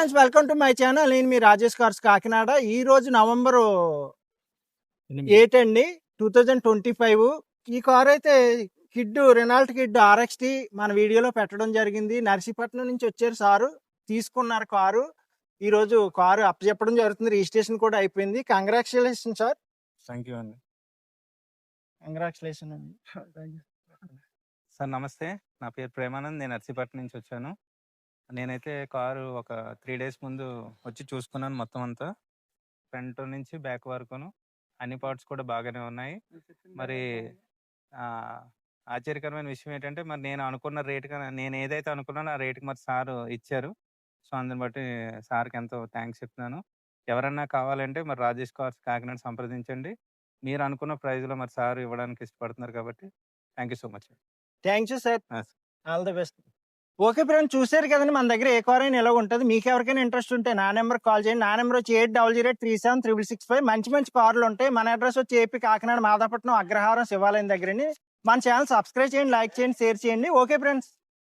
Friends, welcome to my channel. నేను మీ Rajesh cars Kakinada. ఈ రోజు నవంబర్ 8 అండి, 2025. ఈ కార్ అయితే రెనాల్ట్ కిడ్ RXT మన వీడియోలో పెట్టడం జరిగింది. నర్సీపట్నం నుంచి వచ్చారు సారు, తీసుకున్నారు కారు. ఈ రోజు కారు అప్పచెప్పడం జరుగుతుంది. రిజిస్ట్రేషన్ కూడా అయిపోయింది. Congratulation sir. థ్యాంక్ యూ అండి. కంగ్రాచులేషన్ అండి. సార్ నమస్తే, నా పేరు ప్రేమానంద్. నేను నర్సీపట్నం నుంచి వచ్చాను. నేనైతే కారు ఒక 3 days ముందు వచ్చి చూసుకున్నాను. మొత్తం అంతా ఫ్రంట్ నుంచి బ్యాక్ వరకును అన్ని పార్ట్స్ కూడా బాగానే ఉన్నాయి. మరి ఆశ్చర్యకరమైన విషయం ఏంటంటే, మరి నేను అనుకున్న రేటు కన్నా నేను ఏదైతే అనుకున్నానో ఆ రేటుకి మరి సారు ఇచ్చారు. సో అందుని బట్టి సార్కి ఎంతో థ్యాంక్స్ చెప్తున్నాను. ఎవరన్నా కావాలంటే మరి రాజేష్ కార్స్ కాకినాడ సంప్రదించండి. మీరు అనుకున్న ప్రైజ్లో మరి సార్ ఇవ్వడానికి ఇష్టపడుతున్నారు కాబట్టి thank you so much. Thank you sir. All the best. Okay friends, చూసారు కదండి మన దగ్గర ఏ కార్ అయినా ఎలా ఉంటుంది. మీకు ఎవరికైనా ఇంట్రెస్ట్ ఉంటే నా నెంబర్ కాల్ చేయండి. నా నెంబర్ వచ్చి 8008376665. మంచి మంచి కార్లు ఉంటాయి. మన అడ్రస్ వచ్చి ఏపీ కాకినాడ మాదాపట్నం అగ్రహారం శివాలయం దగ్గరని. మన ఛానల్ సబ్స్క్రైబ్ చేయండి, లైక్ చేయండి, షేర్ చేయండి. Okay friends.